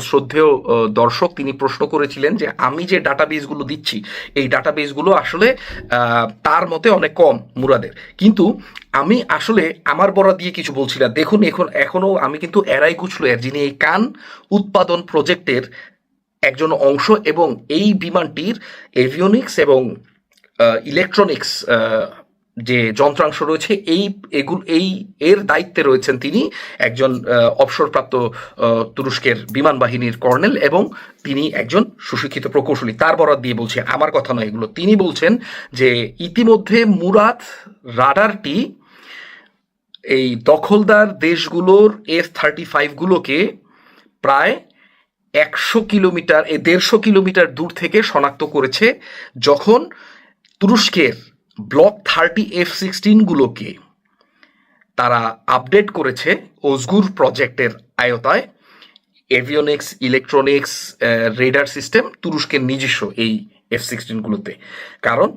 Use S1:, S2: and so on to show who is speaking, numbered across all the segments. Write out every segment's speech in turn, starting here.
S1: শ্রদ্ধেয় দর্শক তিনি প্রশ্ন করেছিলেন যে আমি যে ডাটাবেসগুলো দিচ্ছি এই ডাটাবেসগুলো আসলে তার মতে অনেক কম মুরাদের, কিন্তু আমি আসলে আমার বরাত দিয়ে কিছু বলছি না। দেখুন এখনো আমি কিন্তু এরাই কুচলুয়ের, যিনি এই কান উৎপাদন প্রজেক্টের একজন অংশ এবং এই বিমানটির এভিওনিক্স এবং ইলেকট্রনিক্স যে যন্ত্রাংশ রয়েছে এর দায়িত্বে রয়েছেন তিনি, একজন অবসরপ্রাপ্ত তুরস্কের বিমান বাহিনীর কর্নেল এবং তিনি একজন সুশিক্ষিত প্রকৌশলী। তার বরাত দিয়ে বলছে, আমার কথা নয় এগুলো। তিনি বলছেন যে ইতিমধ্যে মুরাদ রাডারটি এই দখলদার দেশগুলোর F-35 গুলোকে প্রায় 150 কিলোমিটার দূর থেকে শনাক্ত করেছে, যখন তুরস্কের ব্লক 30 F-16 গুলোকে তারা আপডেট করেছে ওজগুর প্রজেক্টের আয়তায়। এভিওনিক্স, ইলেকট্রনিক্স, রেডার সিস্টেম তুরস্কের নিজস্ব এই F-16 গুলোতে। কারণ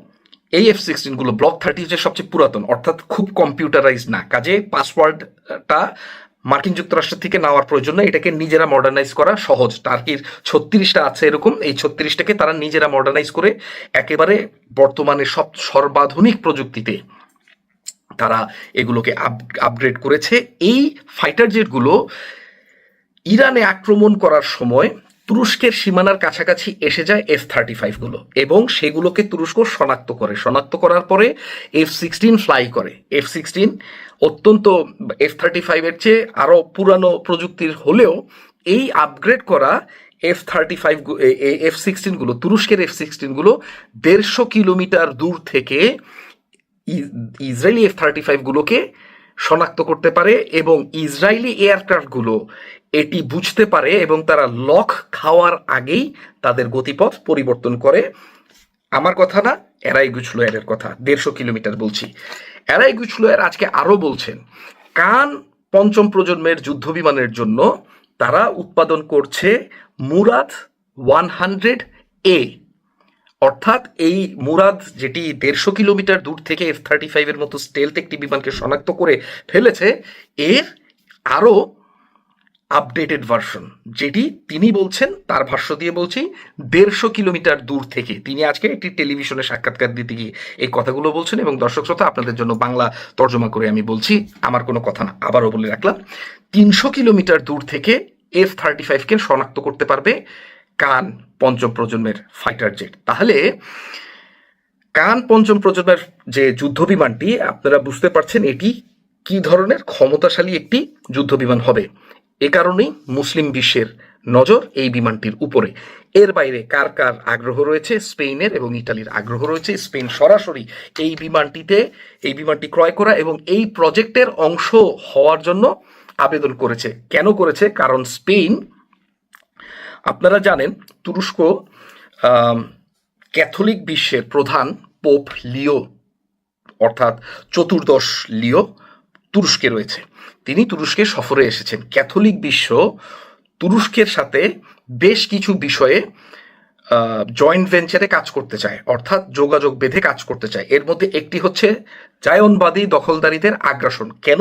S1: এই F-16 গুলো ব্লক 30 হচ্ছে সবচেয়ে পুরাতন, অর্থাৎ খুব কম্পিউটারাইজ না, কাজে পাসওয়ার্ডটা মার্কিন যুক্তরাষ্ট্র থেকে নেওয়ার প্রয়োজন নয়, এটাকে নিজেরা মডার্নাইজ করা সহজ। টার্কির 36টা আছে এরকম, এই 36টাকে তারা নিজেরা মডার্নাইজ করে একেবারে বর্তমানে সর্বাধুনিক প্রযুক্তিতে তারা এগুলোকে আপগ্রেড করেছে। এই ফাইটার জেটগুলো ইরানে আক্রমণ করার সময় তুরস্কের সীমানার কাছাকাছি এসে যায় F-35 গুলো এবং সেগুলোকে তুরস্ক শনাক্ত করার পরে F-16 ফ্লাই করে। F-16 অত্যন্ত F-35 এর চেয়ে আরো পুরানো প্রযুক্তির হলেও এই আপগ্রেড করা F-16 গুলো, তুরস্কের F-16 গুলো 150 কিলোমিটার দূর থেকে ইসরায়েলি F-35 গুলোকে শনাক্ত করতে পারে এবং ইসরায়েলি এয়ারক্রাফটগুলো এটি বুঝতে পারে এবং তারা লক খাওয়ার আগেই তাদের গতিপথ পরিবর্তন করে। আমার কথা না, এরাই গুচলুয়ারের কথা, 150 কিলোমিটার বলছি। এরাই গুচলুয়ার আজকে আরো বলছেন কান পঞ্চম প্রজন্মের যুদ্ধ বিমানের জন্য তারা উৎপাদন করছে মুরাদ 100A, অর্থাৎ এই মুরাদ যেটি 150 কিলোমিটার দূর থেকে F-35 এর মতো স্টেলথ একটি বিমানকে শনাক্ত করে ফেলেছে, এর আরো আপডেটেড ভার্সন, যেটি তিনি বলছেন, তার ভাষ্য দিয়ে বলছি, 150 কিলোমিটার দূর থেকে। তিনি আজকে একটি টেলিভিশনে সাক্ষাৎকার দিতে গিয়ে এই কথাগুলো বলছেন এবং দর্শক শ্রোতা আপনাদের জন্য বাংলা তর্জমা করে আমি বলছি, আমার কোনো কথা না, আবারও বলে রাখলাম। 300 কিলোমিটার দূর থেকে F-35 কে শনাক্ত করতে পারবে কান পঞ্চম প্রজন্মের ফাইটার জেট। তাহলে কান পঞ্চম প্রজন্মের যে যুদ্ধ বিমানটি, আপনারা বুঝতে পারছেন এটি কি ধরনের ক্ষমতাশালী একটি যুদ্ধ বিমান হবে। এ কারণেই মুসলিম বিশ্বের নজর এই বিমানটির উপরে। এর বাইরে কার কার আগ্রহ রয়েছে? স্পেনের এবং ইটালির আগ্রহ রয়েছে। স্পেন সরাসরি এই বিমানটি ক্রয় করা এবং এই প্রজেক্টের অংশ হওয়ার জন্য আবেদন করেছে। কেন করেছে? কারণ স্পেন, আপনারা জানেন, তুরস্ক ক্যাথলিক বিশ্বের প্রধান পোপ লিও, অর্থাৎ 14 লিও তুরস্কে রয়েছে। তিনি তুরস্কে সফরে এসেছেন। ক্যাথলিক বিশ্ব তুরস্কের সাথে বেশ কিছু বিষয়ে জয়েন্ট ভেঞ্চারে কাজ করতে চায়, অর্থাৎ যোগাযোগ বেঁধে কাজ করতে চায়। এর মধ্যে একটি হচ্ছে জায়নবাদী দখলদারিদের আগ্রাসন। কেন?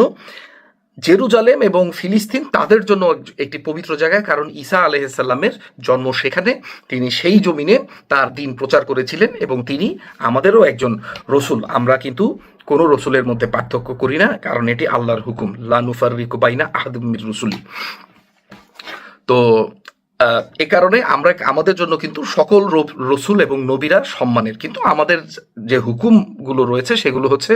S1: জেরুজালেম এবং ফিলিস্তিন তাদের জন্য একটি পবিত্র জায়গা, কারণ ঈসা আলাইহিসসালামের জন্ম সেখানে, তিনি সেই জমিনে তার দিন প্রচার করেছিলেন এবং তিনি আমাদেরও একজন রসুল। আমরা কিন্তু কোনো রসুলের মধ্যে পার্থক্য করি না, কারণ এটি আল্লাহর হুকুম, লা নুফাররিকু বাইনা আহাদিম মির রুসুলি। তো এ কারণে আমরা, আমাদের জন্য কিন্তু সকল রসুল এবং নবীরা সম্মানের, কিন্তু আমাদের যে হুকুমগুলো রয়েছে সেগুলো হচ্ছে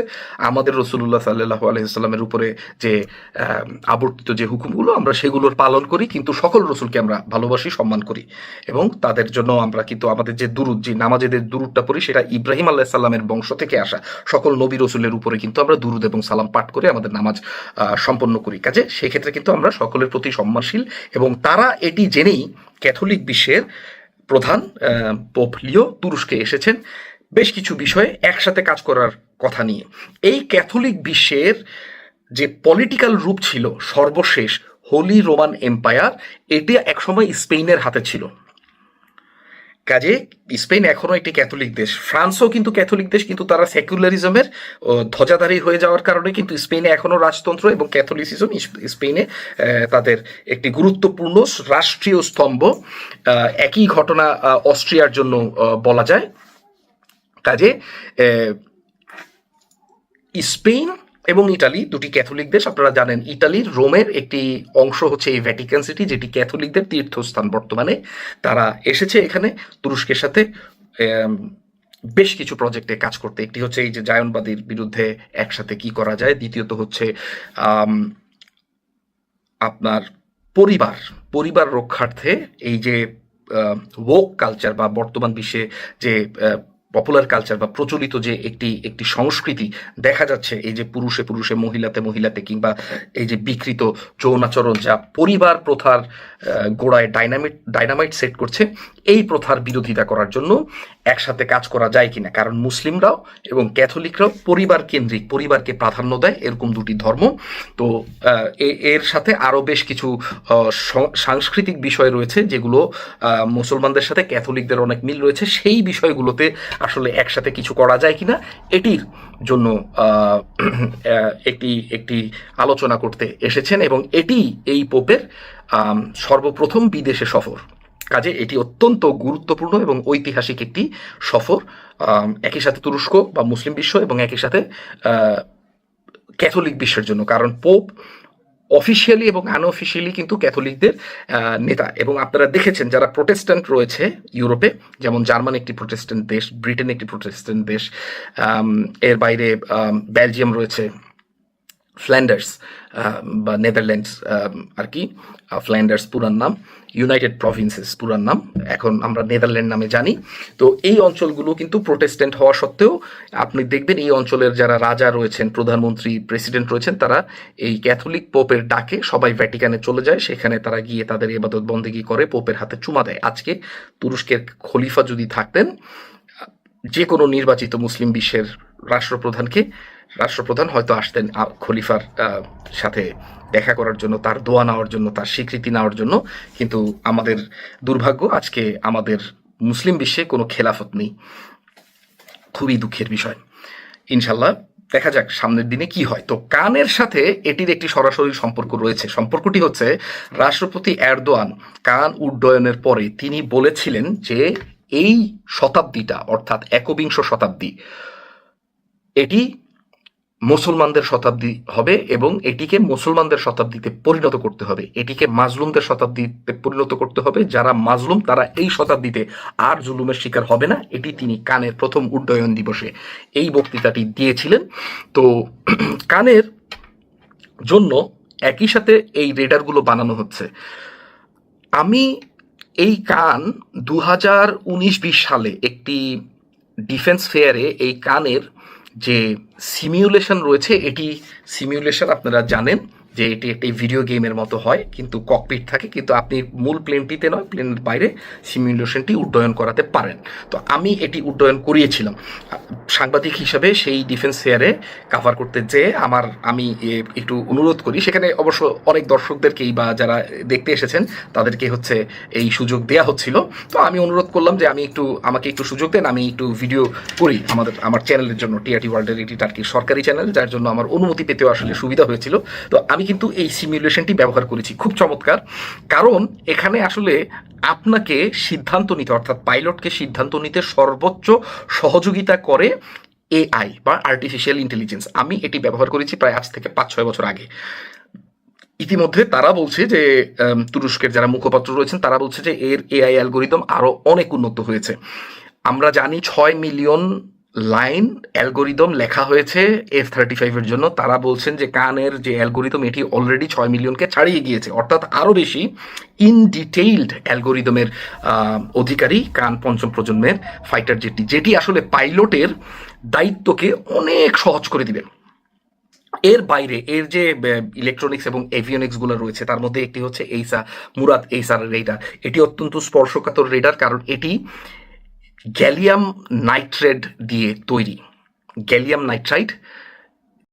S1: আমাদের রসুল্লাহ সাল্লাল্লাহু আলাইহি সাল্লামের উপরে যে আবর্তিত যে হুকুমগুলো, আমরা সেগুলোর পালন করি, কিন্তু সকল রসুলকে আমরা ভালোবাসি, সম্মান করি এবং তাদের জন্য আমরা কিন্তু আমাদের যে দুরুদ, যে নামাজেদের দুরুদটা পড়ি, সেটা ইব্রাহিম আলাইহিস সালামের বংশ থেকে আসা সকল নবী রসুলের উপরে কিন্তু আমরা দুরুদ এবং সালাম পাঠ করে আমাদের নামাজ সম্পন্ন করি। কাজে সেক্ষেত্রে কিন্তু আমরা সকলের প্রতি সম্মানশীল এবং তারা এটি জেনেই ক্যাথলিক বিশ্বের প্রধান পোপ লিও তুরস্কে এসেছেন বেশ কিছু বিষয়ে একসাথে কাজ করার কথা নিয়ে। এই ক্যাথলিক বিশ্বের যে পলিটিক্যাল রূপ ছিল সর্বশেষ হোলি রোমান এম্পায়ার, এটি একসময় স্পেনের হাতে ছিল। কাজে স্পেন এখনো একটি ক্যাথলিক দেশ, ফ্রান্সও কিন্তু ক্যাথলিক দেশ, কিন্তু তারা সেকুলারিজমের ধ্বজাধারী হয়ে যাওয়ার কারণে কিন্তু স্পেনে এখনো রাজতন্ত্র এবং ক্যাথলিসিজম স্পেনে তাদের একটি গুরুত্বপূর্ণ রাষ্ট্রীয় স্তম্ভ। একই ঘটনা অস্ট্রিয়ার জন্য বলা যায়। কাজে স্পেন এবং ইটালি দুটি ক্যাথলিক দেশ। আপনারা জানেন ইটালির রোমের একটি অংশ হচ্ছে এই ভ্যাটিকান সিটি, যেটি ক্যাথলিকদের তীর্থস্থান বর্তমানে। তারা এসেছে এখানে তুরস্কের সাথে বেশ কিছু প্রজেক্টে কাজ করতে। একটি হচ্ছে এই যে জায়নবাদীর বিরুদ্ধে একসাথে কি করা যায়, দ্বিতীয়ত হচ্ছে আপনার পরিবার রক্ষার্থে এই যে ওক কালচার বা বর্তমান বিশ্বে যে পপুলার কালচার বা প্রচলিত যে একটি সংস্কৃতি দেখা যাচ্ছে, এই যে পুরুষে মহিলাতে কিংবা এই যে বিকৃত যৌনাচরণ যা পরিবার প্রথার গোড়ায় ডাইনামাইট সেট করছে, এই প্রথার বিরোধিতা করার জন্য একসাথে কাজ করা যায় কিনা। কারণ মুসলিমরাও এবং ক্যাথলিকরাও পরিবার কেন্দ্রিক, পরিবারকে প্রাধান্য দেয়, এরকম দুটি ধর্ম। তো এর সাথে আরও বেশ কিছু সাংস্কৃতিক বিষয় রয়েছে যেগুলো মুসলমানদের সাথে ক্যাথলিকদের অনেক মিল রয়েছে। সেই বিষয়গুলোতে আসলে একসাথে কিছু করা যায় কিনা, এটির জন্য একটি আলোচনা করতে এসেছেন। এবং এটি এই পোপের সর্বপ্রথম বিদেশে সফর। কাজে এটি অত্যন্ত গুরুত্বপূর্ণ এবং ঐতিহাসিক একটি সফর, একই সাথে তুরস্ক বা মুসলিম বিশ্ব এবং একই সাথে ক্যাথলিক বিশ্বের জন্য। কারণ পোপ অফিসিয়ালি এবং আনঅফিসিয়ালি কিন্তু ক্যাথলিকদের নেতা। এবং আপনারা দেখেছেন যারা প্রোটেস্ট্যান্ট রয়েছে ইউরোপে, যেমন জার্মান একটি প্রোটেস্ট্যান্ট দেশ, ব্রিটেন একটি প্রোটেস্ট্যান্ট দেশ, এর বাইরে বেলজিয়াম রয়েছে, ফ্ল্যান্ডার্স বা নেদারল্যান্ডস আর কি, ফ্ল্যান্ডার্স পুরান নাম, ইউনাইটেড প্রভিন্সেস পুরান নাম, এখন আমরা নেদারল্যান্ড নামে জানি। তো এই অঞ্চলগুলো কিন্তু প্রোটেস্ট্যান্ট হওয়া সত্ত্বেও আপনি দেখবেন এই অঞ্চলের যারা রাজা রয়েছেন, প্রধানমন্ত্রী, প্রেসিডেন্ট রয়েছেন, তারা এই ক্যাথলিক পোপের ডাকে সবাই ভ্যাটিকানে চলে যায়। সেখানে তারা গিয়ে তাদের ইবাদত বন্দেগী করে, পোপের হাতে চুমা দেয়। আজকে তুরস্কের খলিফা যদি থাকতেন, যে কোনো নির্বাচিত মুসলিম বিশ্বের রাষ্ট্রপ্রধান হয়তো আসতেন খলিফার সাথে দেখা করার জন্য, তার দোয়া নেওয়ার জন্য, তার স্বীকৃতি নেওয়ার জন্য। কিন্তু আমাদের দুর্ভাগ্য, আজকে আমাদের মুসলিম বিশ্বে কোনো খেলাফত নেই। খুবই দুঃখের বিষয়। ইনশাল্লাহ দেখা যাক সামনের দিনে কি হয়। তো কানের সাথে এটির একটি সরাসরি সম্পর্ক রয়েছে। সম্পর্কটি হচ্ছে, রাষ্ট্রপতি এরদোয়ান কান উড্ডয়নের পরে তিনি বলেছিলেন যে এই শতাব্দীটা, অর্থাৎ একবিংশ শতাব্দী, এটি মুসলমানদের শতাব্দী হবে এবং এটিকে মুসলমানদের শতাব্দীতে পরিণত করতে হবে, এটিকে মাজলুমদের শতাব্দীতে পরিণত করতে হবে। যারা মাজলুম তারা এই শতাব্দীতে আর জুলুমের শিকার হবে না। এটি তিনি কানের প্রথম উড্ডয়ন দিবসে এই বক্তৃতাটি দিয়েছিলেন। তো কানের জন্য একই সাথে এই রেডারগুলো বানানো হচ্ছে। আমি এই কান 2019-20 সালে একটি ডিফেন্স ফেয়ারে এই কানের যে সিমিউলেশন রয়েছে, এটি সিমিউলেশন আপনারা জানেন যে এটি একটি ভিডিও গেমের মতো হয়, কিন্তু ককপিট থাকে, কিন্তু আপনি মূল প্লেনটিতে নয়, প্লেনের বাইরে সিমিউলেশনটি উড্ডয়ন করাতে পারেন। তো আমি এটি উড্ডয়ন করিয়েছিলাম সাংবাদিক হিসাবে। সেই ডিফেন্স ফেয়ারে কাভার করতে যেয়ে আমি একটু অনুরোধ করি, সেখানে অবশ্য অনেক দর্শকদেরকেই বা যারা দেখতে এসেছেন তাদেরকে হচ্ছে এই সুযোগ দেওয়া হচ্ছিল। তো আমি অনুরোধ করলাম যে আমাকে একটু সুযোগ দেন, আমি একটু ভিডিও করি আমার চ্যানেলের জন্য। টিআরটি ওয়ার্ল্ডের এটি টার্কির সরকারি চ্যানেল, যার জন্য আমার অনুমতি পেতেও আসলে সুবিধা হয়েছিল। তো আমি কিন্তু এই সিমিউলেশনটি ব্যবহার করেছি, খুব চমৎকার। কারণ এখানে আসলে আপনাকে সিদ্ধান্ত নিতে, অর্থাৎ পাইলটকে সিদ্ধান্ত নিতে সর্বোচ্চ সহযোগিতা করে এআই বা আর্টিফিশিয়াল ইন্টেলিজেন্স। আমি এটি ব্যবহার করেছি প্রায় আজ থেকে 5-6 বছর আগে। ইতিমধ্যে তারা বলছে যে তুরস্কের যারা মুখপাত্র রয়েছেন তারা বলছে যে এর এআই অ্যালগোরিদম আরো অনেক উন্নত হয়েছে। আমরা জানি 6 মিলিয়ন লাইন অ্যালগোরিদম লেখা হয়েছে F-35 এর জন্য। তারা বলছেন যে কানের যে অ্যালগোরিদম এটি অলরেডি 6 মিলিয়নকে ছাড়িয়ে গিয়েছে, অর্থাৎ আরও বেশি ইন ডিটেইলড অ্যালগোরিদমের অধিকারী কান পঞ্চম প্রজন্মের ফাইটার জেটটি, যেটি আসলে পাইলটের দায়িত্বকে অনেক সহজ করে দিবে। এর বাইরে এর যে ইলেকট্রনিক্স এবং এভিয়নিক্সগুলো রয়েছে, তার মধ্যে একটি হচ্ছে মুরাদ এইসার রেডার। এটি অত্যন্ত স্পর্শকাতর রেডার, কারণ এটি গ্যালিয়াম নাইট্রেট দিয়ে তৈরি। Gallium nitrite